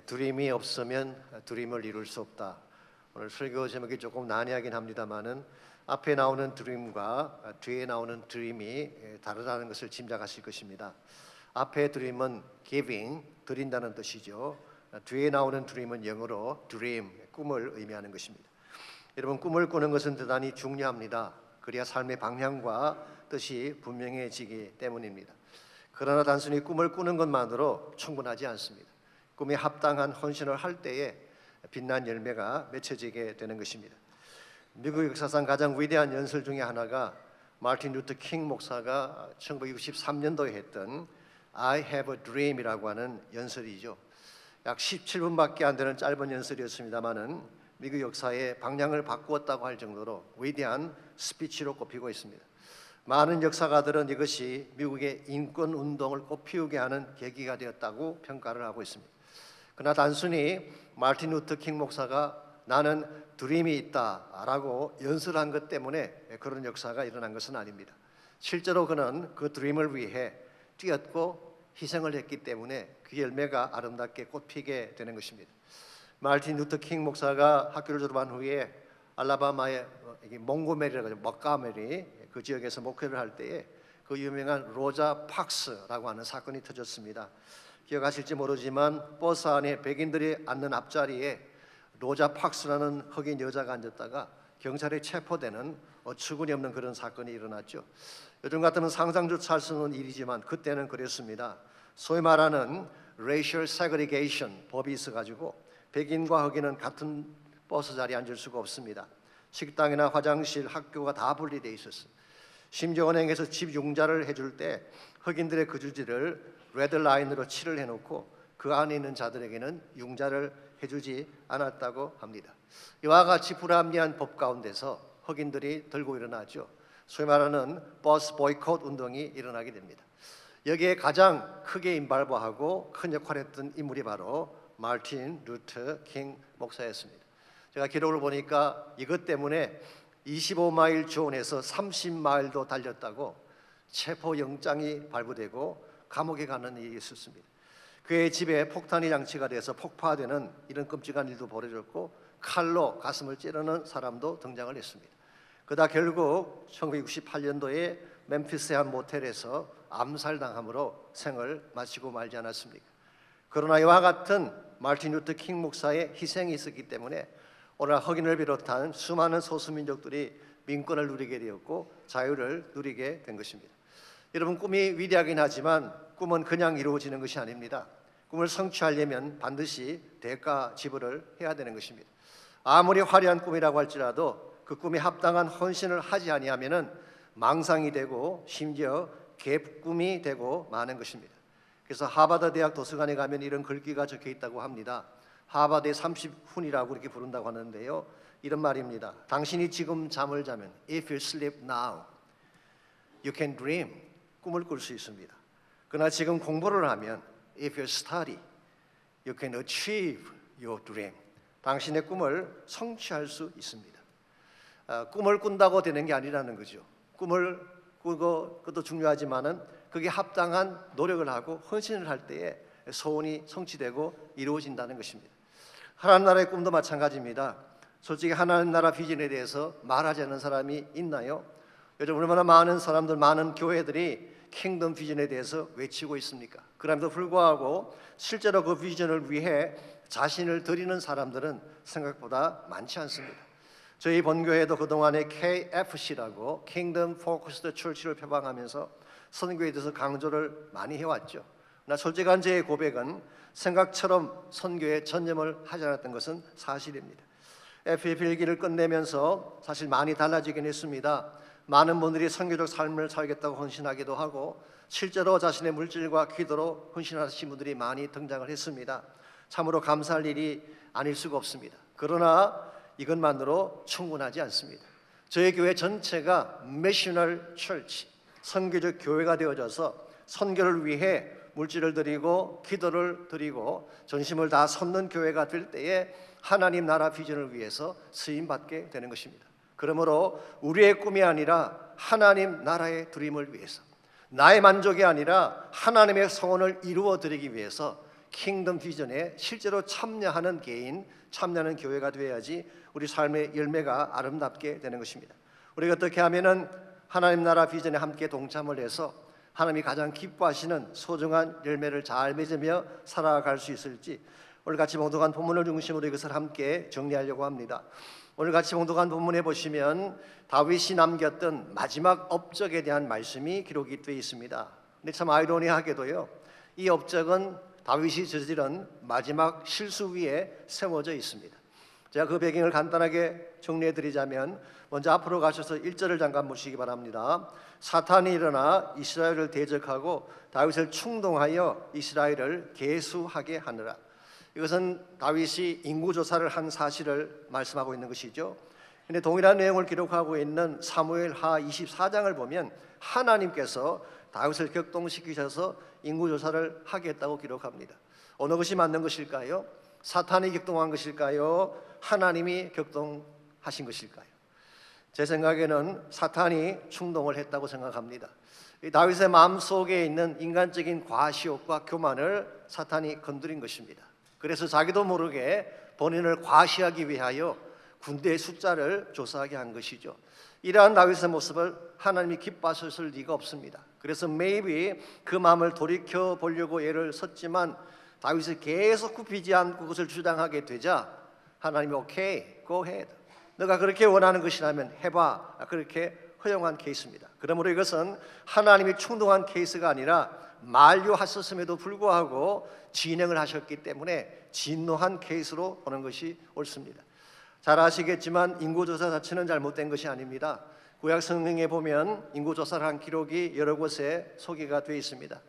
드림이 없으면 드림을 이룰 수 없다. 오늘 설교 제목이 조금 난해하긴 합니다만은 앞에 나오는 드림과 뒤에 나오는 드림이 다르다는 것을 짐작하실 것입니다. 앞에 드림은 giving, 드린다는 뜻이죠. 뒤에 나오는 드림은 영어로 dream, 꿈을 의미하는 것입니다. 여러분, 꿈을 꾸는 것은 대단히 중요합니다. 그래야 삶의 방향과 뜻이 분명해지기 때문입니다. 그러나 단순히 꿈을 꾸는 것만으로 충분하지 않습니다. 꿈에 합당한 헌신을 할 때에 빛난 열매가 맺혀지게 되는 것입니다. 미국 역사상 가장 위대한 연설 중에 하나가 마틴 루터 킹 목사가 1963년도에 했던 I have a dream이라고 하는 연설이죠. 약 17분밖에 안 되는 짧은 연설이었습니다마는 미국 역사의 방향을 바꾸었다고 할 정도로 위대한 스피치로 꼽히고 있습니다. 많은 역사가들은 이것이 미국의 인권 운동을 꽃피우게 하는 계기가 되었다고 평가를 하고 있습니다. 그러나 단순히 마틴 루터 킹 목사가 나는 드림이 있다라고 연설한 것 때문에 그런 역사가 일어난 것은 아닙니다. 실제로 그는 그 드림을 위해 뛰었고 희생을 했기 때문에 그 열매가 아름답게 꽃피게 되는 것입니다. 마틴 루터 킹 목사가 학교를 졸업한 후에 알라바마의 몽고메리라고 하죠. 먹가메리 그 지역에서 목회를 할 때에 그 유명한 로자 팍스라고 하는 사건이 터졌습니다. 기억하실지 모르지만 버스 안에 백인들이 앉는 앞자리에 로자 팍스라는 흑인 여자가 앉았다가 경찰에 체포되는 어처구니 없는 그런 사건이 일어났죠. 요즘 같으면 상상조차 할 수 없는 일이지만 그때는 그랬습니다. 소위 말하는 racial segregation 법이 있어가지고 백인과 흑인은 같은 버스 자리에 앉을 수가 없습니다. 식당이나 화장실, 학교가 다 분리되어 있었어요. 심지어 은행에서 집 융자를 해줄 때 흑인들의 거주지를 레드라인으로 칠을 해놓고 그 안에 있는 자들에게는 융자를 해주지 않았다고 합니다. 이와 같이 불합리한 법 가운데서 흑인들이 들고 일어나죠. 소위 말하는 버스 보이콧 운동이 일어나게 됩니다. 여기에 가장 크게 임발부하고 큰 역할을 했던 인물이 바로 마틴 루터 킹 목사였습니다. 제가 기록을 보니까 이것 때문에 25마일 존에서 30마일도 달렸다고 체포영장이 발부되고 감옥에 가는 일이 있었습니다. 그의 집에 폭탄이 장치가 돼서 폭파되는 이런 끔찍한 일도 벌어졌고 칼로 가슴을 찌르는 사람도 등장을 했습니다. 그러다 결국 1968년도에 멤피스의 한 모텔에서 암살당함으로 생을 마치고 말지 않았습니까? 그러나 이와 같은 마틴 루터 킹 목사의 희생이 있었기 때문에 오늘 흑인을 비롯한 수많은 소수민족들이 민권을 누리게 되었고 자유를 누리게 된 것입니다. 여러분, 꿈이 위대하긴 하지만 꿈은 그냥 이루어지는 것이 아닙니다. 꿈을 성취하려면 반드시 대가 지불을 해야 되는 것입니다. 아무리 화려한 꿈이라고 할지라도 그 꿈에 합당한 헌신을 하지 아니하면은 망상이 되고 심지어 갭꿈이 되고 마는 것입니다. 그래서 하버드 대학 도서관에 가면 이런 글귀가 적혀 있다고 합니다. 하버드의 30훈이라고 이렇게 부른다고 하는데요. 이런 말입니다. 당신이 지금 잠을 자면 If you sleep now, you can dream. 꿈을 꿀 수 있습니다. 그러나 지금 공부를 하면 If you study, you can achieve your dream. 당신의 꿈을 성취할 수 있습니다. 꿈을 꾼다고 되는 게 아니라는 거죠. 꿈을 꾸고 그것도 중요하지만은 그게 합당한 노력을 하고 헌신을 할 때에 소원이 성취되고 이루어진다는 것입니다. 하나님 나라의 꿈도 마찬가지입니다. 솔직히 하나님 나라 비전에 대해서 말하지 않는 사람이 있나요? 요즘 얼마나 많은 사람들, 많은 교회들이 킹덤 비전에 대해서 외치고 있습니까? 그럼에도 불구하고 실제로 그 비전을 위해 자신을 드리는 사람들은 생각보다 많지 않습니다. 저희 본교회도 그동안에 KFC라고 Kingdom Focused Church를 표방하면서 선교에 대해서 강조를 많이 해왔죠. 그러나 솔직한 제 고백은 생각처럼 선교에 전념을 하지 않았던 것은 사실입니다. FF 일기를 끝내면서 사실 많이 달라지긴 했습니다. 많은 분들이 선교적 삶을 살겠다고 헌신하기도 하고 실제로 자신의 물질과 기도로 헌신하신 분들이 많이 등장을 했습니다. 참으로 감사할 일이 아닐 수가 없습니다. 그러나 이것만으로 충분하지 않습니다. 저희 교회 전체가 미셔널 처치, 선교적 교회가 되어져서 선교를 위해 물질을 드리고 기도를 드리고 전심을 다 쏟는 교회가 될 때에 하나님 나라 비전을 위해서 쓰임받게 되는 것입니다. 그러므로 우리의 꿈이 아니라 하나님 나라의 드림을 위해서, 나의 만족이 아니라 하나님의 소원을 이루어 드리기 위해서 킹덤 비전에 실제로 참여하는 개인, 참여하는 교회가 되어야지 우리 삶의 열매가 아름답게 되는 것입니다. 우리가 어떻게 하면은 하나님 나라 비전에 함께 동참을 해서 하나님이 가장 기뻐하시는 소중한 열매를 잘 맺으며 살아갈 수 있을지, 오늘 같이 봉독한 본문을 중심으로 이것을 함께 정리하려고 합니다. 오늘 같이 봉독한 본문에 보시면 다윗이 남겼던 마지막 업적에 대한 말씀이 기록이 되어 있습니다. 근데 참 아이러니하게도요, 이 업적은 다윗이 저지른 마지막 실수 위에 세워져 있습니다. 제가 그 배경을 간단하게 정리해 드리자면, 먼저 앞으로 가셔서 1절을 잠깐 보시기 바랍니다. 사탄이 일어나 이스라엘을 대적하고 다윗을 충동하여 이스라엘을 계수하게 하느라. 이것은 다윗이 인구조사를 한 사실을 말씀하고 있는 것이죠. 그런데 동일한 내용을 기록하고 있는 사무엘하 24장을 보면 하나님께서 다윗을 격동시키셔서 인구조사를 하겠다고 기록합니다. 어느 것이 맞는 것일까요? 사탄이 격동한 것일까요? 하나님이 격동하신 것일까요? 제 생각에는 사탄이 충동을 했다고 생각합니다. 다윗의 마음속에 있는 인간적인 과시욕과 교만을 사탄이 건드린 것입니다. 그래서 자기도 모르게 본인을 과시하기 위하여 군대의 숫자를 조사하게 한 것이죠. 이러한 다윗의 모습을 하나님이 기뻐하셨을 리가 없습니다. 그래서 maybe 그 마음을 돌이켜 보려고 애를 썼지만 다윗이 계속 굽히지 않고 그것을 주장하게 되자 하나님이 오케이, go ahead, 너가 그렇게 원하는 것이라면 해봐, 그렇게 허용한 케이스입니다. 그러므로 이것은 하나님이 충동한 케이스가 아니라 만류하셨음에도 불구하고 진행을 하셨기 때문에 진노한 케이스로 보는 것이 옳습니다. 잘 아시겠지만 인구조사 자체는 잘못된 것이 아닙니다. 구약 성경에 보면 인구조사를 한 기록이 여러 곳에 소개가 되어 있습니다.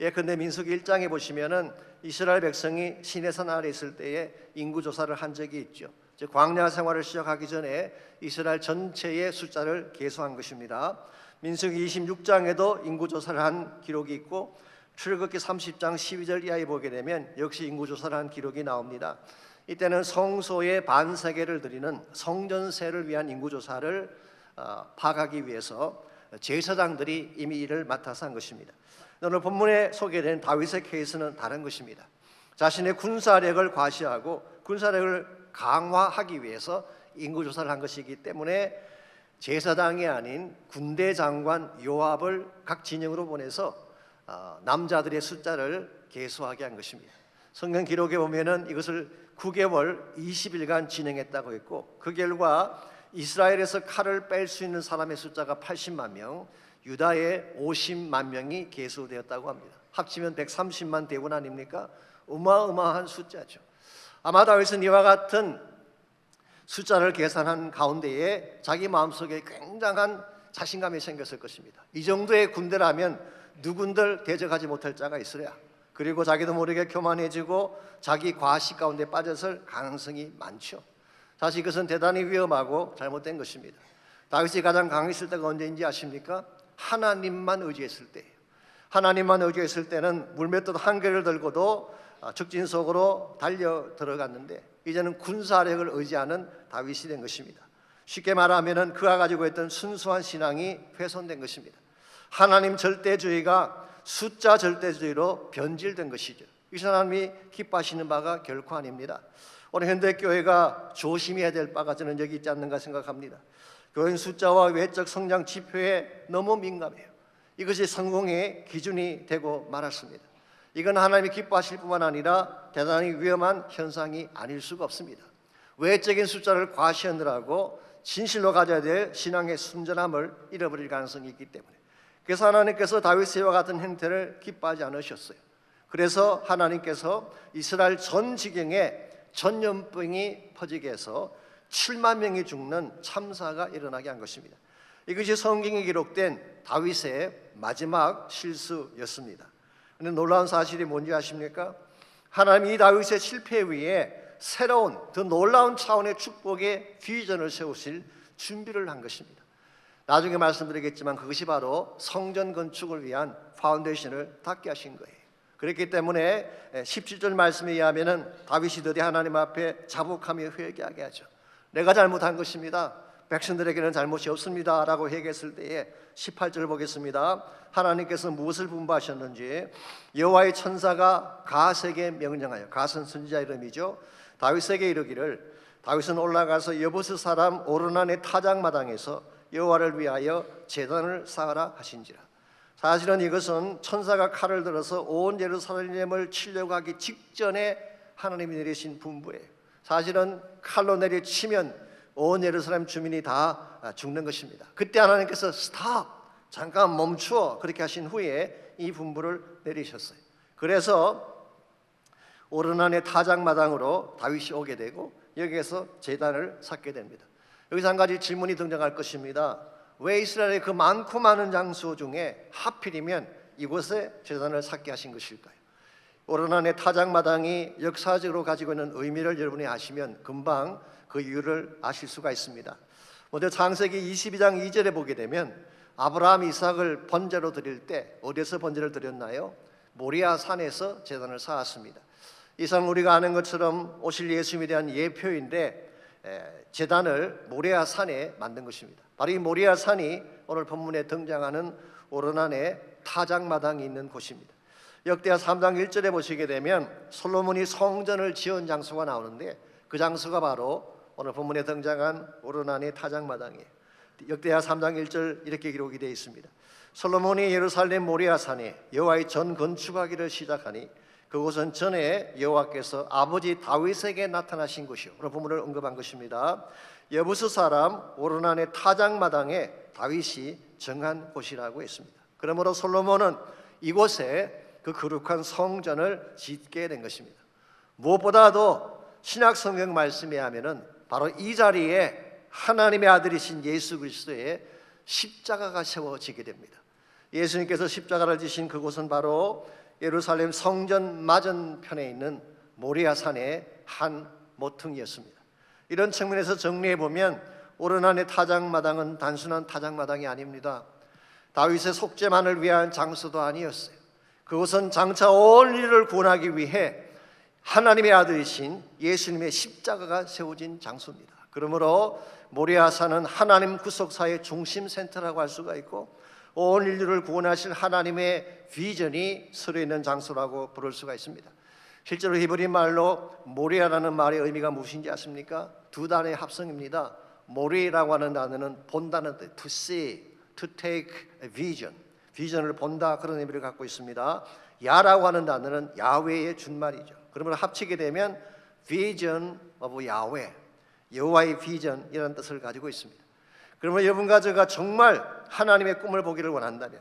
예컨대 민수기 1장에 보시면은 이스라엘 백성이 시내산 아래 있을 때에 인구조사를 한 적이 있죠. 즉 광야 생활을 시작하기 전에 이스라엘 전체의 숫자를 계수한 것입니다. 민수기 26장에도 인구조사를 한 기록이 있고 출애굽기 30장 12절 이하에 보게 되면 역시 인구조사를 한 기록이 나옵니다. 이때는 성소의 반세계를 드리는 성전세를 위한 인구조사를 파악하기 위해서 제사장들이 이미 이를 맡아서 한 것입니다. 오늘 본문에 소개된 다윗의 케이스는 다른 것입니다. 자신의 군사력을 과시하고 군사력을 강화하기 위해서 인구조사를 한 것이기 때문에 제사장이 아닌 군대 장관 요압을 각 진영으로 보내서 남자들의 숫자를 계수하게 한 것입니다. 성경 기록에 보면은 이것을 9개월 20일간 진행했다고 했고, 그 결과 이스라엘에서 칼을 뺄 수 있는 사람의 숫자가 80만 명, 유다의 50만 명이 계수되었다고 합니다. 합치면 130만 대군 아닙니까? 어마어마한 숫자죠. 아마 다윗은 이와 같은 숫자를 계산한 가운데에 자기 마음속에 굉장한 자신감이 생겼을 것입니다. 이 정도의 군대라면 누군들 대적하지 못할 자가 있으랴. 그리고 자기도 모르게 교만해지고 자기 과시 가운데 빠졌을 가능성이 많죠. 사실 이것은 대단히 위험하고 잘못된 것입니다. 다윗이 가장 강했을 때가 언제인지 아십니까? 하나님만 의지했을 때예요. 하나님만 의지했을 때는 물맷돌 한 개를 들고도 적진 속으로 달려 들어갔는데, 이제는 군사력을 의지하는 다윗이 된 것입니다. 쉽게 말하면 그가 가지고 있던 순수한 신앙이 훼손된 것입니다. 하나님 절대주의가 숫자 절대주의로 변질된 것이죠. 이 하나님이 기뻐하시는 바가 결코 아닙니다. 오늘 현대교회가 조심해야 될 바가 저는 여기 있지 않는가 생각합니다. 교회는 숫자와 외적 성장 지표에 너무 민감해요. 이것이 성공의 기준이 되고 말았습니다. 이건 하나님이 기뻐하실 뿐만 아니라 대단히 위험한 현상이 아닐 수가 없습니다. 외적인 숫자를 과시하느라고 진실로 가져야 될 신앙의 순전함을 잃어버릴 가능성이 있기 때문에, 그래서 하나님께서 다윗과 같은 행태를 기뻐하지 않으셨어요. 그래서 하나님께서 이스라엘 전 지경에 전염병이 퍼지게 해서 7만 명이 죽는 참사가 일어나게 한 것입니다. 이것이 성경에 기록된 다윗의 마지막 실수였습니다. 그런데 놀라운 사실이 뭔지 아십니까? 하나님이 이 다윗의 실패 위에 새로운 더 놀라운 차원의 축복의 비전을 세우실 준비를 한 것입니다. 나중에 말씀드리겠지만 그것이 바로 성전 건축을 위한 파운데이션을 닦게 하신 거예요. 그렇기 때문에 17절 말씀에 의하면 다윗이 드디어 하나님 앞에 자복하며 회개하게 하죠. 내가 잘못한 것입니다. 백성들에게는 잘못이 없습니다라고 얘기했을 때에 18절을 보겠습니다. 하나님께서 무엇을 분부하셨는지 여호와의 천사가 갓에게 명령하여, 갓은 선지자 이름이죠, 다윗에게 이르기를 다윗은 올라가서 여부스 사람 오르난의 타작마당에서 여호와를 위하여 제단을 쌓으라 하신지라. 사실은 이것은 천사가 칼을 들어서 온 예루살렘을 치려고 하기 직전에 하나님이 내리신 분부예요. 사실은 칼로 내리치면 온 예루살렘 주민이 다 죽는 것입니다. 그때 하나님께서 스탑, 잠깐 멈추어 그렇게 하신 후에 이 분부를 내리셨어요. 그래서 오르난의 타작마당으로 다윗이 오게 되고 여기에서 제단을 쌓게 됩니다. 여기서 한 가지 질문이 등장할 것입니다. 왜 이스라엘의 그 많고 많은 장소 중에 하필이면 이곳에 제단을 쌓게 하신 것일까요? 오르난의 타작마당이 역사적으로 가지고 있는 의미를 여러분이 아시면 금방 그 이유를 아실 수가 있습니다. 먼저 창세기 22장 2절에 보게 되면 아브라함 이삭을 번제로 드릴 때 어디서 번제를 드렸나요? 모리아 산에서 제단을 쌓았습니다. 이상 우리가 아는 것처럼 오실 예수님에 대한 예표인데 제단을 모리아 산에 만든 것입니다. 바로 이 모리아 산이 오늘 본문에 등장하는 오르난의 타작마당이 있는 곳입니다. 역대하 3장 1절에 보시게 되면 솔로몬이 성전을 지은 장소가 나오는데 그 장소가 바로 오늘 본문에 등장한 오르난의 타작마당이에요. 역대하 3장 1절 이렇게 기록이 되어 있습니다. 솔로몬이 예루살렘 모리아 산에 여호와의 전 건축하기를 시작하니 그곳은 전에 여호와께서 아버지 다윗에게 나타나신 곳이요, 오늘 본문을 언급한 것입니다. 여부스 사람 오르난의 타작마당에 다윗이 정한 곳이라고 했습니다. 그러므로 솔로몬은 이곳에 그 거룩한 성전을 짓게 된 것입니다. 무엇보다도 신약 성경 말씀에 하면은 바로 이 자리에 하나님의 아들이신 예수 그리스도의 십자가가 세워지게 됩니다. 예수님께서 십자가를 지신 그곳은 바로 예루살렘 성전 맞은편에 있는 모리아 산의 한 모퉁이였습니다. 이런 측면에서 정리해 보면 오르난의 타작마당은 단순한 타작마당이 아닙니다. 다윗의 속죄만을 위한 장소도 아니었어요. 그곳은 장차 온 인류를 구원하기 위해 하나님의 아들이신 예수님의 십자가가 세워진 장소입니다. 그러므로 모리아 산은 하나님 구속사의 중심 센터라고 할 수가 있고 온 인류를 구원하실 하나님의 비전이 서려 있는 장소라고 부를 수가 있습니다. 실제로 히브리 말로 모리아라는 말의 의미가 무엇인지 아십니까? 두 단어의 합성입니다. 모리라고 하는 단어는 본다는 뜻, to see, to take a vision, 비전을 본다, 그런 의미를 갖고 있습니다. 야라고 하는 단어는 야훼의 준말이죠. 그러면 합치게 되면 vision of 야훼, 여호와의 비전이라는 뜻을 가지고 있습니다. 그러면 여러분과 제가 정말 하나님의 꿈을 보기를 원한다면,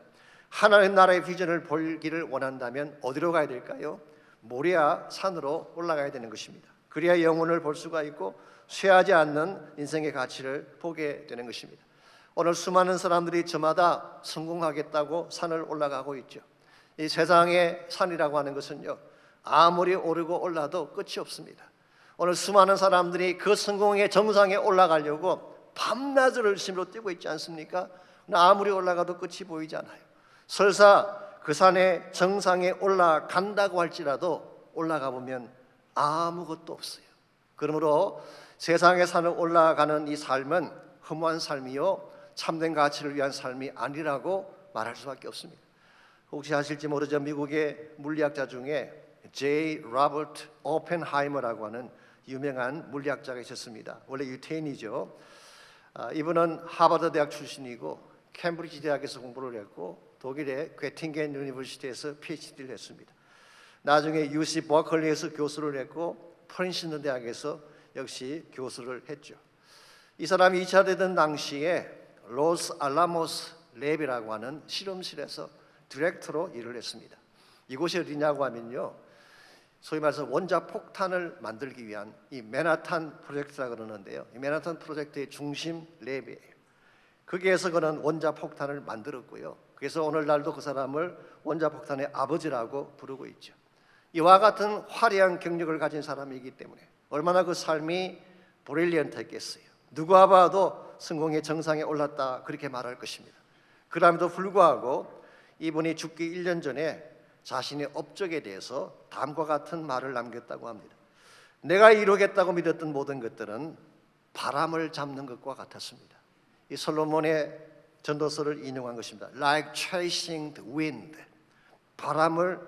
하나님 나라의 비전을 보기를 원한다면 어디로 가야 될까요? 모리아 산으로 올라가야 되는 것입니다. 그래야 영혼을 볼 수가 있고 쇠하지 않는 인생의 가치를 보게 되는 것입니다. 오늘 수많은 사람들이 저마다 성공하겠다고 산을 올라가고 있죠. 이 세상의 산이라고 하는 것은요, 아무리 오르고 올라도 끝이 없습니다. 오늘 수많은 사람들이 그 성공의 정상에 올라가려고 밤낮을 열심으로 뛰고 있지 않습니까? 아무리 올라가도 끝이 보이지 않아요. 설사 그 산의 정상에 올라간다고 할지라도 올라가 보면 아무것도 없어요. 그러므로 세상의 산을 올라가는 이 삶은 허무한 삶이요, 참된 가치를 위한 삶이 아니라고 말할 수밖에 없습니다. 혹시 아실지 모르죠, 미국의 물리학자 중에 J. 로버트 오펜하이머라고 하는 유명한 물리학자가 있었습니다. 원래 유태인이죠. 이분은 하버드 대학 출신이고 캠브리지 대학에서 공부를 했고 독일의 괴팅겐 유니버시티에서 PhD를 했습니다. 나중에 UC 버클리에서 교수를 했고 프린스턴 대학에서 역시 교수를 했죠. 이 사람이 2차 대전 당시에 로스 알라모스 랩이라고 하는 실험실에서 디렉터로 일을 했습니다. 이곳이 어디냐고 하면요, 소위 말해서 원자폭탄을 만들기 위한 이 맨하탄 프로젝트라고 그러는데요, 이 맨하탄 프로젝트의 중심 랩이에요. 거기에서 그는 원자폭탄을 만들었고요, 그래서 오늘날도 그 사람을 원자폭탄의 아버지라고 부르고 있죠. 이와 같은 화려한 경력을 가진 사람이기 때문에 얼마나 그 삶이 브릴리언트했겠어요. 누가 봐도 성공의 정상에 올랐다, 그렇게 말할 것입니다. 그럼에도 불구하고 이분이 죽기 1년 전에 자신의 업적에 대해서 다음과 같은 말을 남겼다고 합니다. 내가 이루겠다고 믿었던 모든 것들은 바람을 잡는 것과 같았습니다. 이 솔로몬의 전도서를 인용한 것입니다. Like chasing the wind, 바람을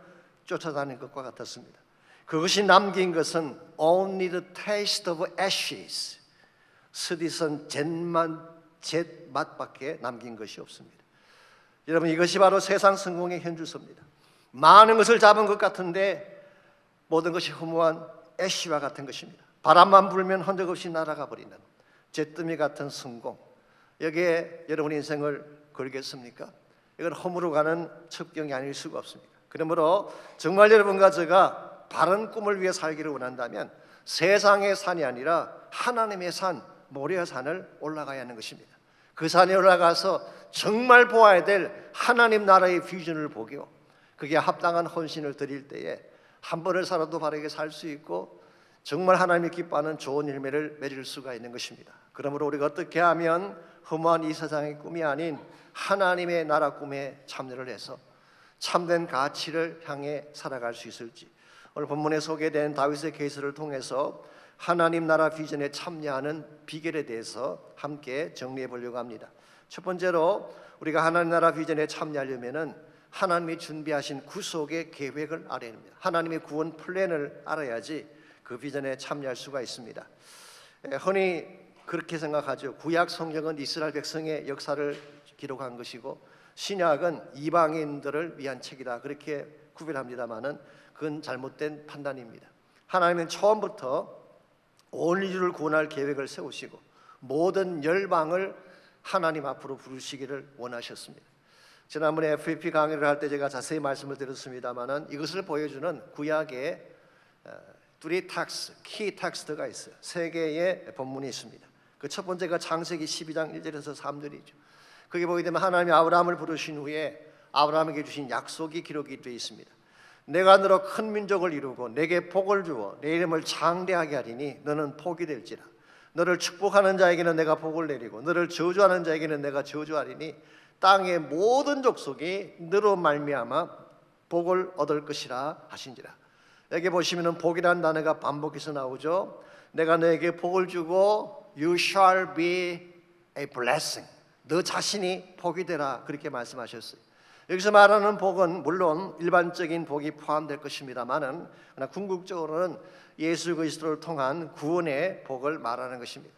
쫓아다니는 것과 같았습니다. 그것이 남긴 것은 only the taste of ashes, 스디선 잿맛밖에 남긴 것이 없습니다. 여러분, 이것이 바로 세상 성공의 현주소입니다. 많은 것을 잡은 것 같은데 모든 것이 허무한 애쉬와 같은 것입니다. 바람만 불면 흔적 없이 날아가 버리는 잿더미 같은 성공, 여기에 여러분 인생을 걸겠습니까? 이건 허물어가는 첩경이 아닐 수가 없습니다. 그러므로 정말 여러분과 제가 바른 꿈을 위해 살기를 원한다면 세상의 산이 아니라 하나님의 산, 모리아 산을 올라가야 하는 것입니다. 그 산에 올라가서 정말 보아야 될 하나님 나라의 비전을 보고 그게 합당한 헌신을 드릴 때에 한 번을 살아도 바르게 살 수 있고 정말 하나님이 기뻐하는 좋은 열매를 맺을 수가 있는 것입니다. 그러므로 우리가 어떻게 하면 허무한 이 세상의 꿈이 아닌 하나님의 나라 꿈에 참여를 해서 참된 가치를 향해 살아갈 수 있을지, 오늘 본문에 소개된 다윗의 케이스를 통해서 하나님 나라 비전에 참여하는 비결에 대해서 함께 정리해 보려고 합니다. 첫 번째로 우리가 하나님 나라 비전에 참여하려면은 하나님이 준비하신 구속의 계획을 알아야 합니다. 하나님의 구원 플랜을 알아야지 그 비전에 참여할 수가 있습니다. 흔히 그렇게 생각하죠. 구약 성경은 이스라엘 백성의 역사를 기록한 것이고 신약은 이방인들을 위한 책이다, 그렇게 구별합니다마는 그건 잘못된 판단입니다. 하나님은 처음부터 온 인류를 구원할 계획을 세우시고 모든 열방을 하나님 앞으로 부르시기를 원하셨습니다. 지난번에 FEP 강의를 할 때 제가 자세히 말씀을 드렸습니다마는 이것을 보여주는 구약의 three texts, key text가 있어요. 세 개의 본문이 있습니다. 그 첫 번째가 창세기 12장 1절에서 3절이죠. 거기 보게 되면 하나님이 아브라함을 부르신 후에 아브라함에게 주신 약속이 기록이 되어 있습니다. 내가 너로 큰 민족을 이루고 내게 복을 주어 내 이름을 장대하게 하리니 너는 복이 될지라. 너를 축복하는 자에게는 내가 복을 내리고 너를 저주하는 자에게는 내가 저주하리니 땅의 모든 족속이 너로 말미암아 복을 얻을 것이라 하신지라. 여기 보시면은 복이라는 단어가 반복해서 나오죠. 내가 너에게 복을 주고 You shall be a blessing. 너 자신이 복이 되라, 그렇게 말씀하셨어요. 여기서 말하는 복은 물론 일반적인 복이 포함될 것입니다만은 그러나 궁극적으로는 예수 그리스도를 통한 구원의 복을 말하는 것입니다.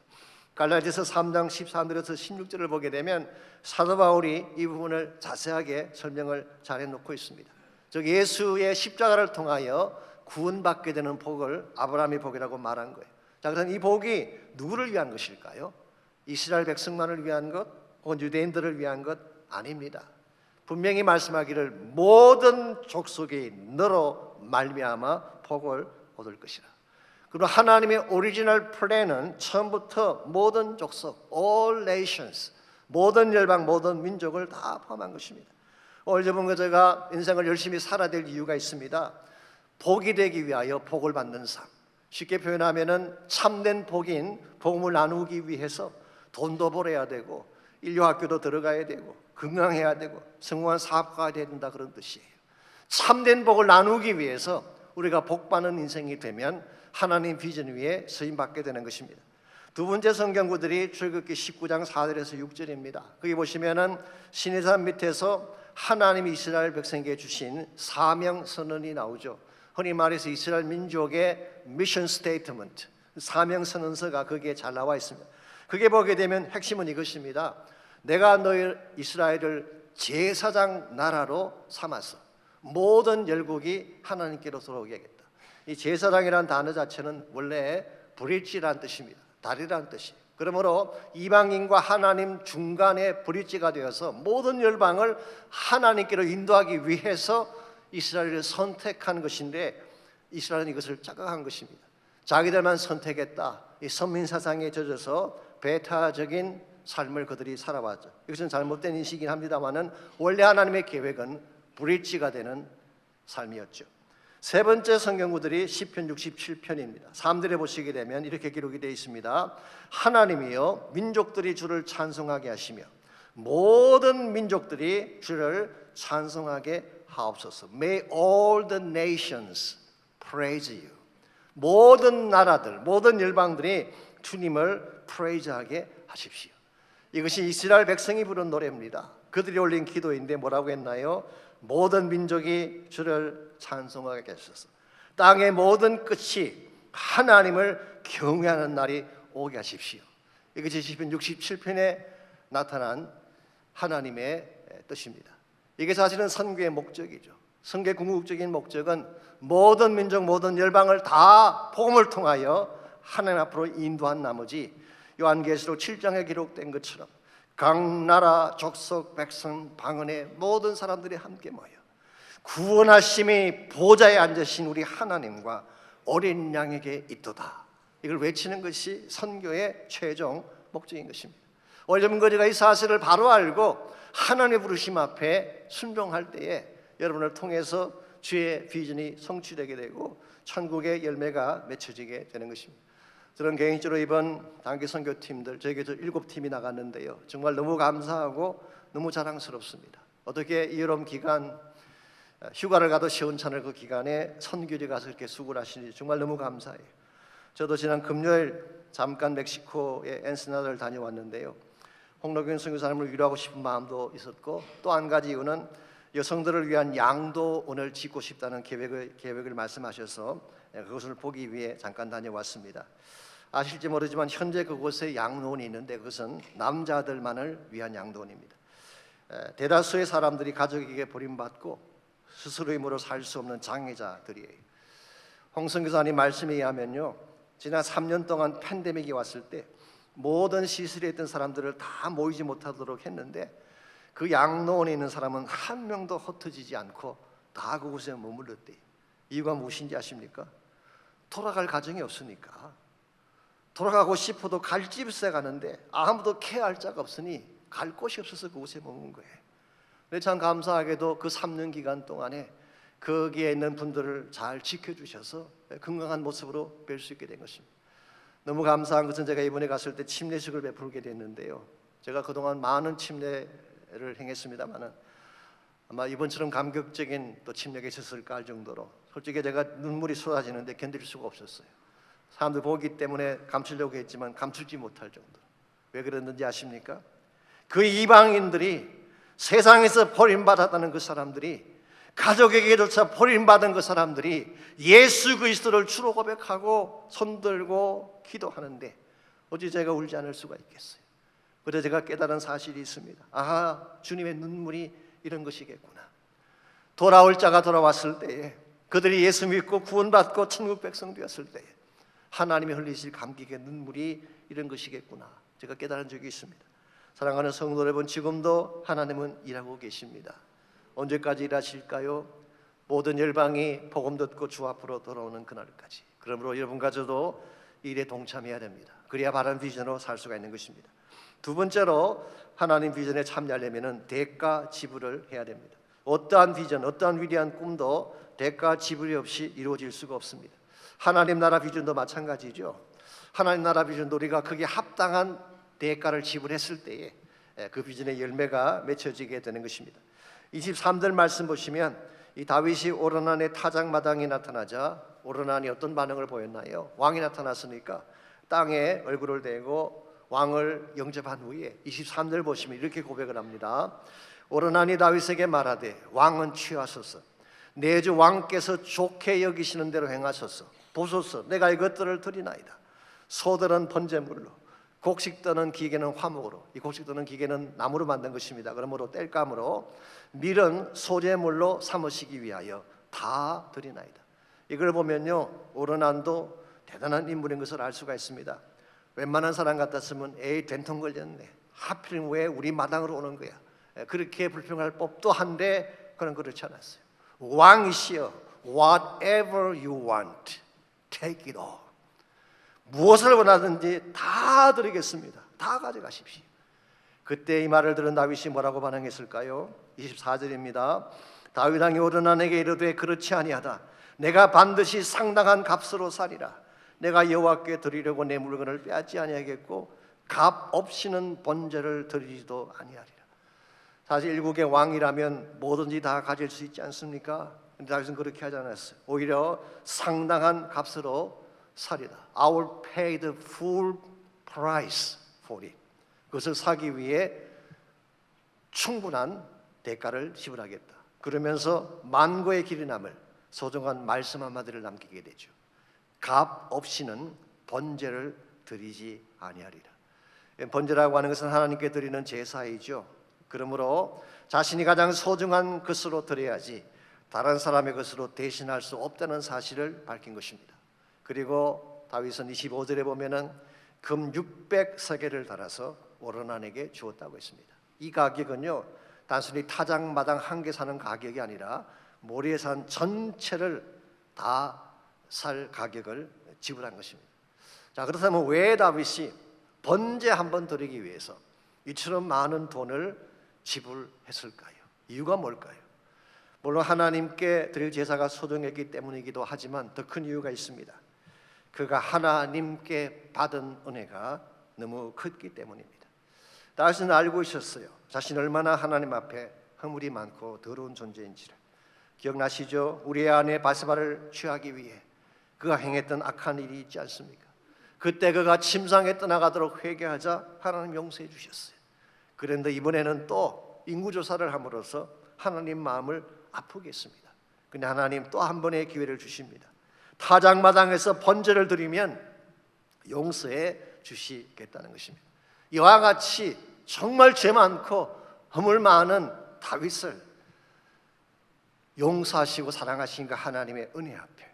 갈라디아서 3장 13절에서 16절을 보게 되면 사도 바울이 이 부분을 자세하게 설명을 잘 해놓고 있습니다. 즉 예수의 십자가를 통하여 구원받게 되는 복을 아브라함의 복이라고 말한 거예요. 자, 그럼 이 복이 누구를 위한 것일까요? 이스라엘 백성만을 위한 것, 혹은 유대인들을 위한 것 아닙니다. 분명히 말씀하기를 모든 족속이 너로 말미암아 복을 얻을 것이라. 그리고 하나님의 오리지널 플랜은 처음부터 모든 족속, all nations, 모든 열방, 모든 민족을 다 포함한 것입니다. 오늘 저번에 제가 인생을 열심히 살아야 될 이유가 있습니다. 복이 되기 위하여 복을 받는 삶. 쉽게 표현하면은 참된 복인 복음을 나누기 위해서 돈도 벌어야 되고 인류학교도 들어가야 되고 건강해야 되고 성공한 사업가가 돼야 된다, 그런 뜻이에요. 참된 복을 나누기 위해서 우리가 복받는 인생이 되면 하나님 비전 위에 쓰임받게 되는 것입니다. 두 번째 성경구들이 출애굽기 19장 4절에서 6절입니다. 거기 보시면은 시내산 밑에서 하나님이 이스라엘 백성에게 주신 사명 선언이 나오죠. 흔히 말해서 이스라엘 민족의 미션 스테이트먼트, 사명 선언서가 거기에 잘 나와 있습니다. 그게 보게 되면 핵심은 이것입니다. 내가 너희 이스라엘을 제사장 나라로 삼아서 모든 열국이 하나님께로 돌아오게 하겠다. 이 제사장이라는 단어 자체는 원래 브릿지라는 뜻입니다. 다리라는 뜻이에요. 그러므로 이방인과 하나님 중간에 브릿지가 되어서 모든 열방을 하나님께로 인도하기 위해서 이스라엘을 선택한 것인데 이스라엘은 이것을 착각한 것입니다. 자기들만 선택했다, 이 선민사상에 젖어서 배타적인 삶을 그들이 살아왔죠. 이것은 잘못된 인식이긴 합니다만은 원래 하나님의 계획은 브릿지가 되는 삶이었죠. 세 번째 성경구들이 시편 67편입니다. 3절에 보시게 되면 이렇게 기록이 되어 있습니다. 하나님이여 민족들이 주를 찬송하게 하시며 모든 민족들이 주를 찬송하게 하옵소서. May all the nations praise you. 모든 나라들, 모든 열방들이 주님을 프레이즈하게 하십시오. 이것이 이스라엘 백성이 부른 노래입니다. 그들이 올린 기도인데 뭐라고 했나요? 모든 민족이 주를 찬송하게 하소서. 땅의 모든 끝이 하나님을 경외하는 날이 오게 하십시오. 이것이 시편 67편에 나타난 하나님의 뜻입니다. 이게 사실은 선교의 목적이죠. 선교의 궁극적인 목적은 모든 민족, 모든 열방을 다 복음을 통하여 하나님 앞으로 인도한 나머지 요한계시록 7장에 기록된 것처럼 각 나라, 족속, 백성, 방언의 모든 사람들이 함께 모여 구원하심이 보좌에 앉으신 우리 하나님과 어린 양에게 있도다. 이걸 외치는 것이 선교의 최종 목적인 것입니다. 오늘 우리가 이 사실을 바로 알고 하나님의 부르심 앞에 순종할 때에 여러분을 통해서 주의 비전이 성취되게 되고 천국의 열매가 맺혀지게 되는 것입니다. 저는 개인적으로 이번 단기 선교팀들 저에게도 7팀이 나갔는데요, 정말 너무 감사하고 너무 자랑스럽습니다. 어떻게 이 여름 기간 휴가를 가도 시원찮을 그 기간에 선교지 가서 이렇게 수고를 하시는지 정말 너무 감사해요. 저도 지난 금요일 잠깐 멕시코의 엔스나다를 다녀왔는데요, 홍록균 선교사님을 위로하고 싶은 마음도 있었고 또 한 가지 이유는 여성들을 위한 양도원을 짓고 싶다는 계획을 말씀하셔서 그것을 보기 위해 잠깐 다녀왔습니다. 아실지 모르지만 현재 그곳에 양로원이 있는데 그것은 남자들만을 위한 양로원입니다. 대다수의 사람들이 가족에게 버림받고 스스로 힘으로 살 수 없는 장애자들이에요. 홍 선교사님 말씀에 의하면요, 지난 3년 동안 팬데믹이 왔을 때 모든 시설에 있던 사람들을 다 모이지 못하도록 했는데 그 양로원에 있는 사람은 한 명도 흩어지지 않고 다 그곳에 머물렀대요. 이유가 무엇인지 아십니까? 돌아갈 가정이 없으니까. 돌아가고 싶어도 갈 집에 가는데 아무도 케어할 자가 없으니 갈 곳이 없어서 그곳에 머문 거예요. 근데 참 감사하게도 그 3년 기간 동안에 거기에 있는 분들을 잘 지켜주셔서 건강한 모습으로 뵐 수 있게 된 것입니다. 너무 감사한 것은 제가 이번에 갔을 때 침례식을 베풀게 됐는데요, 제가 그동안 많은 침례를 행했습니다마는 아마 이번처럼 감격적인 또 침례가 있었을까 할 정도로 솔직히 제가 눈물이 쏟아지는데 견딜 수가 없었어요. 사람들 보기 때문에 감추려고 했지만 감추지 못할 정도로. 왜 그랬는지 아십니까? 그 이방인들이 세상에서 버림받았다는 그 사람들이, 가족에게조차 버림받은 그 사람들이 예수 그리스도를 주로 고백하고 손들고 기도하는데 어찌 제가 울지 않을 수가 있겠어요? 그래서 제가 깨달은 사실이 있습니다. 아하, 주님의 눈물이 이런 것이겠구나. 돌아올 자가 돌아왔을 때에, 그들이 예수 믿고 구원받고 천국 백성 되었을 때에 하나님이 흘리실 감격의 눈물이 이런 것이겠구나, 제가 깨달은 적이 있습니다. 사랑하는 성도 여러분, 지금도 하나님은 일하고 계십니다. 언제까지 일하실까요? 모든 열방이 복음 듣고 주 앞으로 돌아오는 그날까지. 그러므로 여러분과 저도 일에 동참해야 됩니다. 그래야 바른 비전으로 살 수가 있는 것입니다. 두 번째로 하나님 비전에 참여하려면 대가 지불을 해야 됩니다. 어떠한 비전, 어떠한 위대한 꿈도 대가 지불이 없이 이루어질 수가 없습니다. 하나님 나라 비전도 마찬가지죠. 하나님 나라 비전도 우리가 거기에 합당한 대가를 지불했을 때에 그 비전의 열매가 맺혀지게 되는 것입니다. 23절 말씀 보시면 이 다윗이 오르난의 타작마당에 나타나자 오르난이 어떤 반응을 보였나요? 왕이 나타났으니까 땅에 얼굴을 대고 왕을 영접한 후에 23절 보시면 이렇게 고백을 합니다. 오르난이 다윗에게 말하되 왕은 취하소서, 내 주 왕께서 좋게 여기시는 대로 행하소서. 보소서, 내가 이것들을 드리나이다. 소들은 번제물로, 곡식 떠는 기계는 화목으로. 이 곡식 떠는 기계는 나무로 만든 것입니다. 그러므로 땔감으로, 밀은 소재물로 삼으시기 위하여 다 드리나이다. 이걸 보면요, 오르난도 대단한 인물인 것을 알 수가 있습니다. 웬만한 사람 같았으면 에이 된통 걸렸네, 하필 왜 우리 마당으로 오는 거야, 그렇게 불평할 법도 한데 그는 그렇지 않았어요. 왕이시여, whatever you want, take it all. 무엇을 원하든지 다 드리겠습니다. 다 가져가십시오. 그때 이 말을 들은 다윗이 뭐라고 반응했을까요? 24절입니다. 다윗 왕이 오르난에게 이르되 그렇지 아니하다. 내가 반드시 상당한 값으로 사리라. 내가 여호와께 드리려고 내 물건을 빼앗지 아니하겠고 값 없이는 번제를 드리지도 아니하리라. 사실 일국의 왕이라면 뭐든지 다 가질 수 있지 않습니까? 근데 다윗은 그렇게 하지 않았어요. 오히려 상당한 값으로 사리라. I will pay the full price for it. 그것을 사기 위해 충분한 대가를 지불하겠다. 그러면서 만고의 길이 남을 소중한 말씀 한마디를 남기게 되죠. 값 없이는 번제를 드리지 아니하리라. 번제라고 하는 것은 하나님께 드리는 제사이죠. 그러므로 자신이 가장 소중한 것으로 드려야지 다른 사람의 것으로 대신할 수 없다는 사실을 밝힌 것입니다. 그리고 다윗은 25절에 보면은 금 600세겔을 달아서 오르난에게 주었다고 했습니다. 이 가격은요, 단순히 타작마당 한 개 사는 가격이 아니라 모래산 전체를 다 살 가격을 지불한 것입니다. 자, 그렇다면 왜 다윗이 번제 한번 드리기 위해서 이처럼 많은 돈을 지불했을까요? 이유가 뭘까요? 물론 하나님께 드릴 제사가 소중했기 때문이기도 하지만 더 큰 이유가 있습니다. 그가 하나님께 받은 은혜가 너무 컸기 때문입니다. 다윗은 알고 있었어요. 자신이 얼마나 하나님 앞에 허물이 많고 더러운 존재인지를. 기억나시죠? 우리의 아내 바세바를 취하기 위해 그가 행했던 악한 일이 있지 않습니까? 그때 그가 침상에 떠나가도록 회개하자 하나님 용서해 주셨어요. 그런데 이번에는 또 인구조사를 함으로써 하나님 마음을 아프게 했습니다. 근데 하나님 또 한 번의 기회를 주십니다. 타작마당에서 번제를 드리면 용서해 주시겠다는 것입니다. 이와 같이 정말 죄 많고 허물 많은 다윗을 용서하시고 사랑하신 그 하나님의 은혜 앞에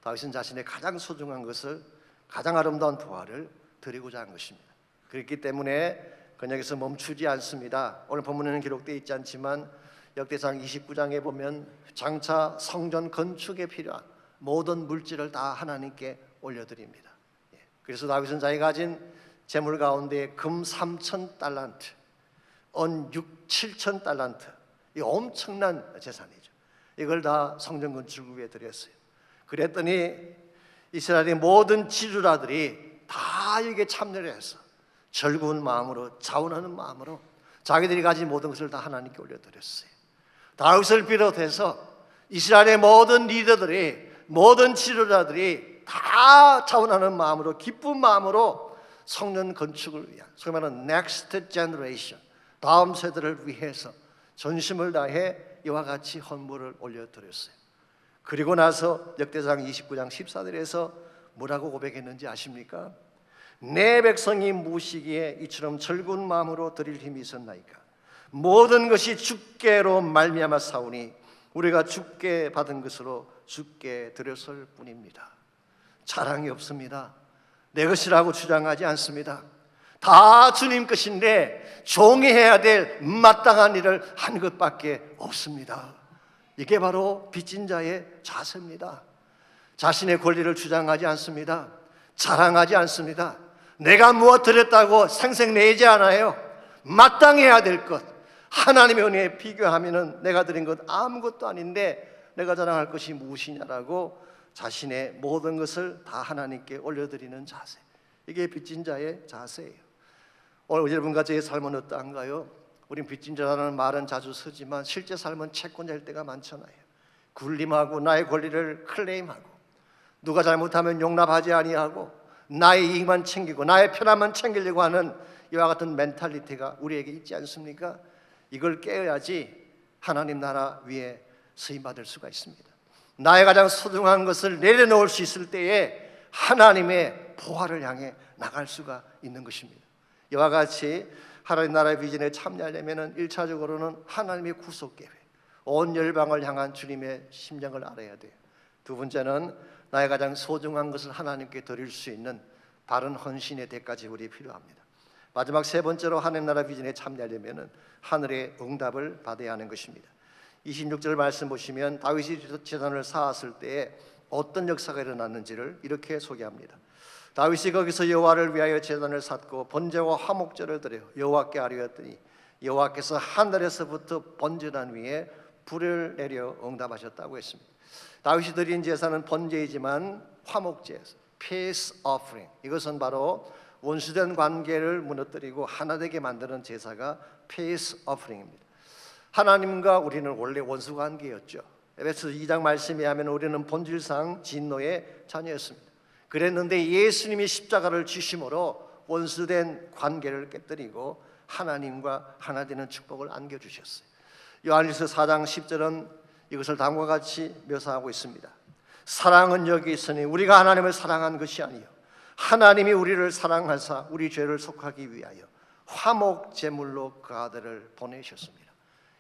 다윗은 자신의 가장 소중한 것을, 가장 아름다운 부활을 드리고자 한 것입니다. 그렇기 때문에 그는 여기서 멈추지 않습니다. 오늘 본문에는 기록되어 있지 않지만 역대상 29장에 보면 장차 성전 건축에 필요한 모든 물질을 다 하나님께 올려드립니다. 그래서 다윗은 자기가 가진 재물 가운데 금 3,000달란트, 은 7,000달란트, 이 엄청난 재산이죠. 이걸 다 성전 건축을 위해 드렸어요. 그랬더니 이스라엘의 모든 지도자들이 다 이게 참여를 해서 절구운 마음으로, 자원하는 마음으로 자기들이 가진 모든 것을 다 하나님께 올려드렸어요. 다윗을 비롯해서 이스라엘의 모든 리더들이, 모든 지도자들이 다 자원하는 마음으로, 기쁜 마음으로 성전 건축을 위한, 소위 말하는 next generation, 다음 세대를 위해서 전심을 다해 이와 같이 헌물을 올려드렸어요. 그리고 나서 역대상 29장 14절에서 뭐라고 고백했는지 아십니까? 내 백성이 무시기에 이처럼 절군 마음으로 드릴 힘이 있었나이까? 모든 것이 주께로 말미암아 사오니 우리가 주께 받은 것으로 주께 드렸을 뿐입니다. 자랑이 없습니다. 내 것이라고 주장하지 않습니다. 다 주님 것인데 종이 해야 될 마땅한 일을 한 것밖에 없습니다. 이게 바로 빚진 자의 자세입니다. 자신의 권리를 주장하지 않습니다. 자랑하지 않습니다. 내가 무엇 드렸다고 생색내지 않아요. 마땅해야 될 것, 하나님의 은혜에 비교하면 내가 드린 것 아무것도 아닌데 내가 자랑할 것이 무엇이냐라고 자신의 모든 것을 다 하나님께 올려드리는 자세, 이게 빚진 자의 자세예요. 오늘 여러분과 저의 삶은 어떠한가요? 우린 빚진 자라는 말은 자주 쓰지만 실제 삶은 채권자일 때가 많잖아요. 굴림하고 나의 권리를 클레임하고 누가 잘못하면 용납하지 아니하고 나의 이익만 챙기고 나의 편함만 챙기려고 하는 이와 같은 멘탈리티가 우리에게 있지 않습니까? 이걸 깨어야지 하나님 나라 위에 쓰임받을 수가 있습니다. 나의 가장 소중한 것을 내려놓을 수 있을 때에 하나님의 보화를 향해 나갈 수가 있는 것입니다. 이와 같이 하나님 나라의 비전에 참여하려면 1차적으로는 하나님의 구속계획, 온 열방을 향한 주님의 심정을 알아야 돼요. 두 번째는 나의 가장 소중한 것을 하나님께 드릴 수 있는 바른 헌신의 대가 지불이 필요합니다. 마지막 세 번째로 하나님 나라 비전에 참여하려면 하늘의 응답을 받아야 하는 것입니다. 26절 말씀 보시면 다윗이 제단을 쌓았을 때에 어떤 역사가 일어났는지를 이렇게 소개합니다. 다윗이 거기서 여호와를 위하여 제단을 쌓고 번제와 화목제를 드려 여호와께 아뢰었더니 여호와께서 하늘에서부터 번제단 위에 불을 내려 응답하셨다고 했습니다. 다윗이 드린 제사는 번제이지만 화목제에서 peace offering, 이것은 바로 원수된 관계를 무너뜨리고 하나 되게 만드는 제사가 peace offering입니다. 하나님과 우리는 원래 원수 관계였죠. 에베소서 2장 말씀에 하면 우리는 본질상 진노의 자녀였습니다. 그랬는데 예수님이 십자가를 지심으로 원수된 관계를 깨뜨리고 하나님과 하나 되는 축복을 안겨주셨어요. 요한일서 4장 10절은 이것을 다음과 같이 묘사하고 있습니다. 사랑은 여기 있으니 우리가 하나님을 사랑한 것이 아니요 하나님이 우리를 사랑하사 우리 죄를 속하기 위하여 화목 제물로 그 아들을 보내셨습니다.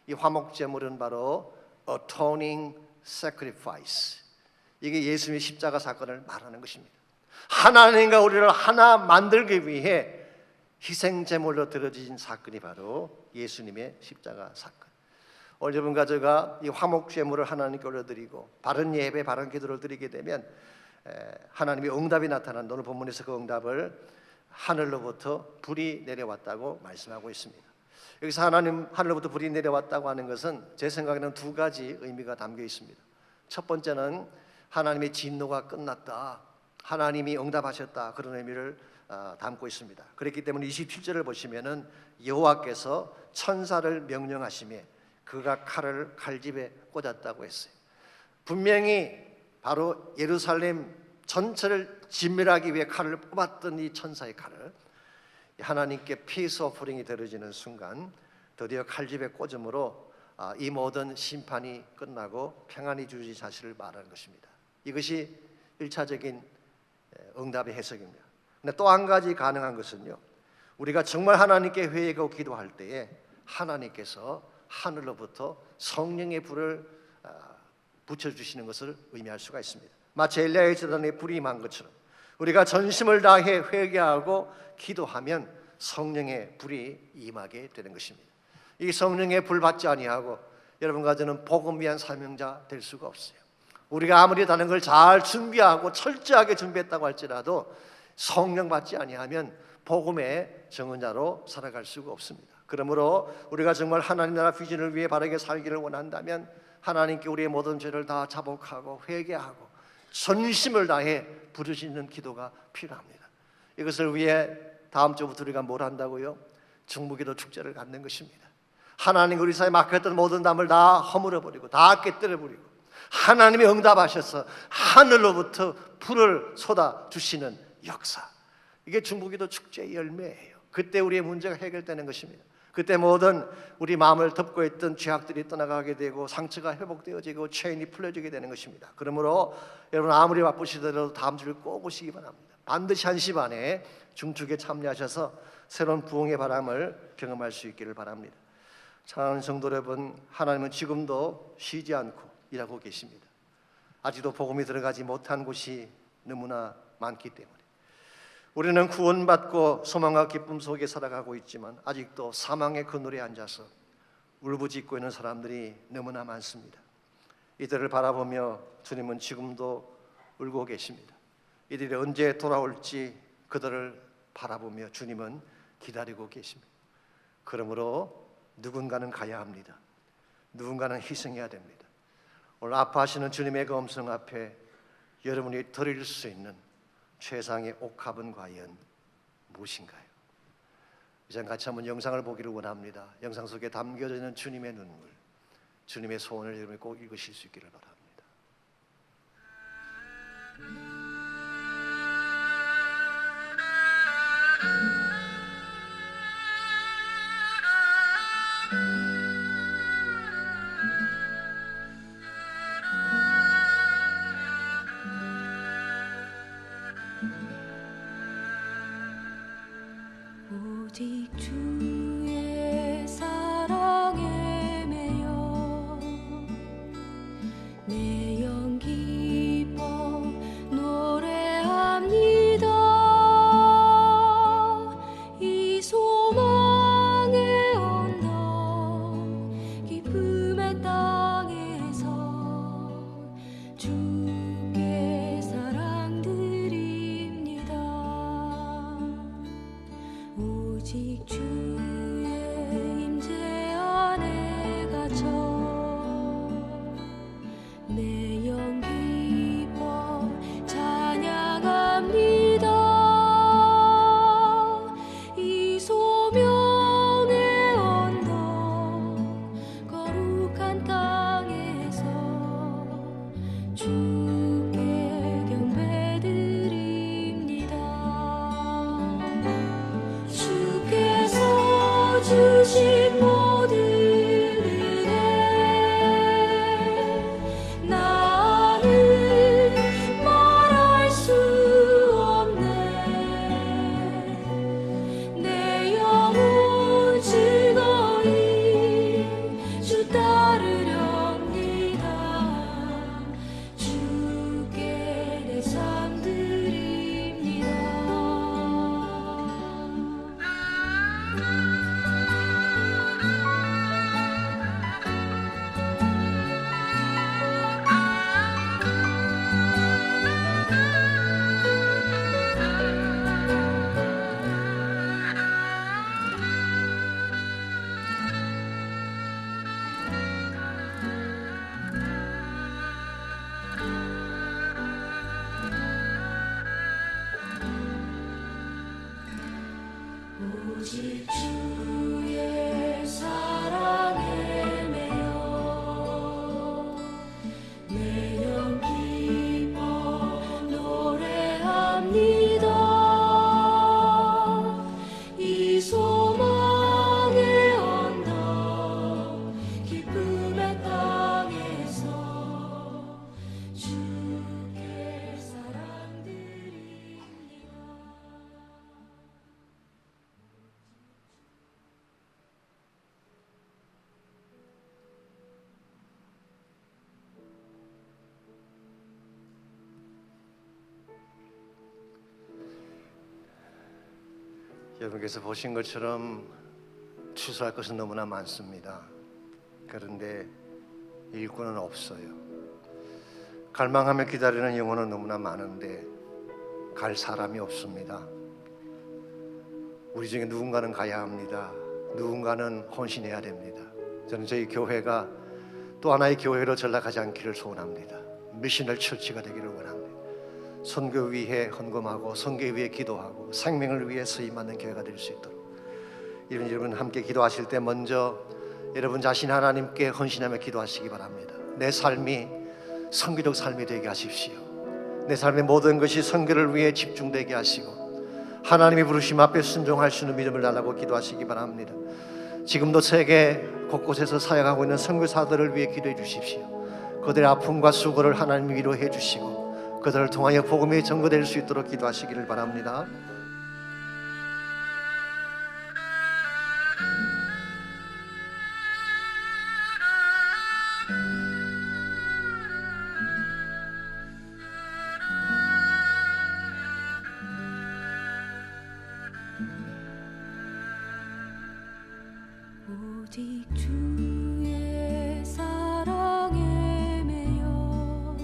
이 화목 제물은 바로 atoning sacrifice, 이게 예수님의 십자가 사건을 말하는 것입니다. 하나님과 우리를 하나 만들기 위해 희생 제물로 드려진 사건이 바로 예수님의 십자가 사건. 오늘 여러분과 제가 이 화목 제물을 하나님께 올려드리고 바른 예배, 바른 기도를 드리게 되면 하나님의 응답이 나타난, 오늘 본문에서 그 응답을 하늘로부터 불이 내려왔다고 말씀하고 있습니다. 여기서 하늘로부터 불이 내려왔다고 하는 것은 제 생각에는 두 가지 의미가 담겨 있습니다. 첫 번째는 하나님의 진노가 끝났다, 하나님이 응답하셨다, 그런 의미를 담고 있습니다. 그렇기 때문에 27절을 보시면은 여호와께서 천사를 명령하시매 그가 칼을 칼집에 꽂았다고 했어요. 분명히 바로 예루살렘 전체를 진멸하기 위해 칼을 뽑았던 이 천사의 칼을 하나님께 피스 오퍼링이 드려지는 순간 드디어 칼집에 꽂음으로 이 모든 심판이 끝나고 평안이 주어진 사실을 말하는 것입니다. 이것이 1차적인 응답의 해석입니다. 근데 또 한 가지 가능한 것은요, 우리가 정말 하나님께 회개하고 기도할 때에 하나님께서 하늘로부터 성령의 불을 붙여주시는 것을 의미할 수가 있습니다. 마치 엘리야의 제단에 불이 임한 것처럼 우리가 전심을 다해 회개하고 기도하면 성령의 불이 임하게 되는 것입니다. 이 성령의 불 받지 아니하고 여러분과 저는 복음 위한 사명자 될 수가 없어요. 우리가 아무리 다른 걸 잘 준비하고 철저하게 준비했다고 할지라도 성령 받지 아니하면 복음의 증언자로 살아갈 수가 없습니다. 그러므로 우리가 정말 하나님 나라 비전을 위해 바르게 살기를 원한다면 하나님께 우리의 모든 죄를 다 자복하고 회개하고 전심을 다해 부르짖는 기도가 필요합니다. 이것을 위해 다음 주부터 우리가 뭘 한다고요? 중보기도 축제를 갖는 것입니다. 하나님 우리 사이에 막혔던 모든 담을 다 허물어버리고 다 깨뜨려버리고 하나님이 응답하셔서 하늘로부터 불을 쏟아주시는 역사, 이게 중보기도 축제의 열매예요. 그때 우리의 문제가 해결되는 것입니다. 그때 모든 우리 마음을 덮고 있던 죄악들이 떠나가게 되고 상처가 회복되어지고 체인이 풀려지게 되는 것입니다. 그러므로 여러분 아무리 바쁘시더라도 다음 주를 꼭 오시기 바랍니다. 반드시 1시 반에 중축에 참여하셔서 새로운 부흥의 바람을 경험할 수 있기를 바랍니다. 사랑하는 성도 여러분, 하나님은 지금도 쉬지 않고 일하고 계십니다. 아직도 복음이 들어가지 못한 곳이 너무나 많기 때문에 우리는 구원받고 소망과 기쁨 속에 살아가고 있지만 아직도 사망의 그늘에 앉아서 울부짖고 있는 사람들이 너무나 많습니다. 이들을 바라보며 주님은 지금도 울고 계십니다. 이들이 언제 돌아올지 그들을 바라보며 주님은 기다리고 계십니다. 그러므로 누군가는 가야 합니다. 누군가는 희생해야 됩니다. 오늘 아파하시는 주님의 그 음성 앞에 여러분이 드릴 수 있는 최상의 옥합은 과연 무엇인가요? 이제 같이 한번 영상을 보기를 원합니다. 영상 속에 담겨져 있는 주님의 눈물, 주님의 소원을 여러분이 꼭 읽으실 수 있기를 바랍니다. 오직 주의 사랑에 매여 내 영 기뻐 노래합니다. 이 소망의 언덕 기쁨의 땅에서 주께 사랑 드립니다. 오직 주 오직 주의 사랑에 매여 내 영 기뻐 노래합니다. 이 소망의 언덕 기쁨의 땅에서 주께 사랑드립니다. 여러분께서 보신 것처럼 추수할 것은 너무나 많습니다. 그런데 일꾼은 없어요. 갈망하며 기다리는 영혼은 너무나 많은데 갈 사람이 없습니다. 우리 중에 누군가는 가야 합니다. 누군가는 헌신해야 됩니다. 저는 저희 교회가 또 하나의 교회로 전락하지 않기를 소원합니다. 미셔널 처치가 되기를 원합니다. 선교 위해 헌금하고 선교 위해 기도하고 생명을 위해 쓰임받는 교회가 될 수 있도록 여러분 함께 기도하실 때 먼저 여러분 자신 하나님께 헌신하며 기도하시기 바랍니다. 내 삶이 선교적 삶이 되게 하십시오. 내 삶의 모든 것이 선교를 위해 집중되게 하시고 하나님의 부르심 앞에 순종할 수 있는 믿음을 달라고 기도하시기 바랍니다. 지금도 세계 곳곳에서 사역하고 있는 선교사들을 위해 기도해 주십시오. 그들의 아픔과 수고를 하나님이 위로해 주시고 그들을 통하여 복음이 전거될 수 있도록 기도하시기를 바랍니다. 오직 주의 사랑에 매여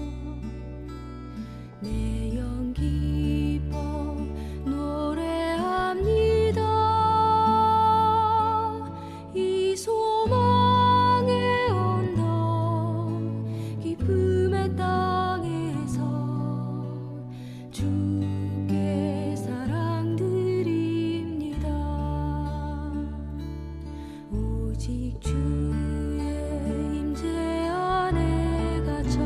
내 영 기뻐 노래합니다. 이 소망의 언덕 기쁨의 땅에서 주께 사랑드립니다. 오직 주의 임재 안에 갇혀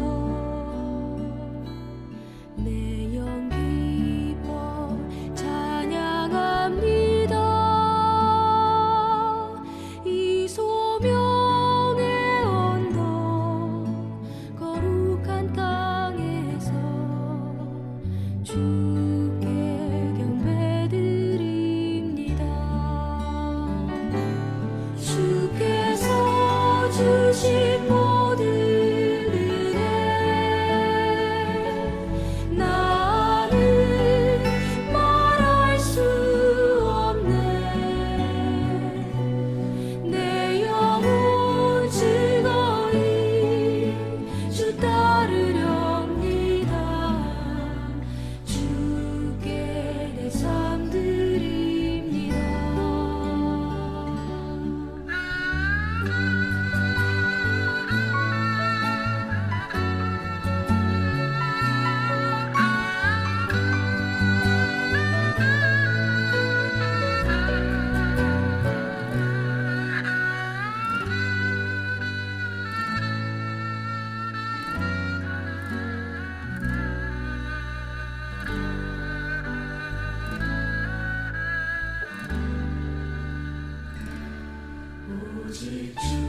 내 영 기뻐 찬양합니다. 이 소명의 언덕 거룩한 땅에서 주께 경배드립니다. 주께서 주신 모든 은혜 나는 말할 수 없네. 내 영혼 즐거이 주 따르렵니다. 주께 내 삶 드립니다. 오직 주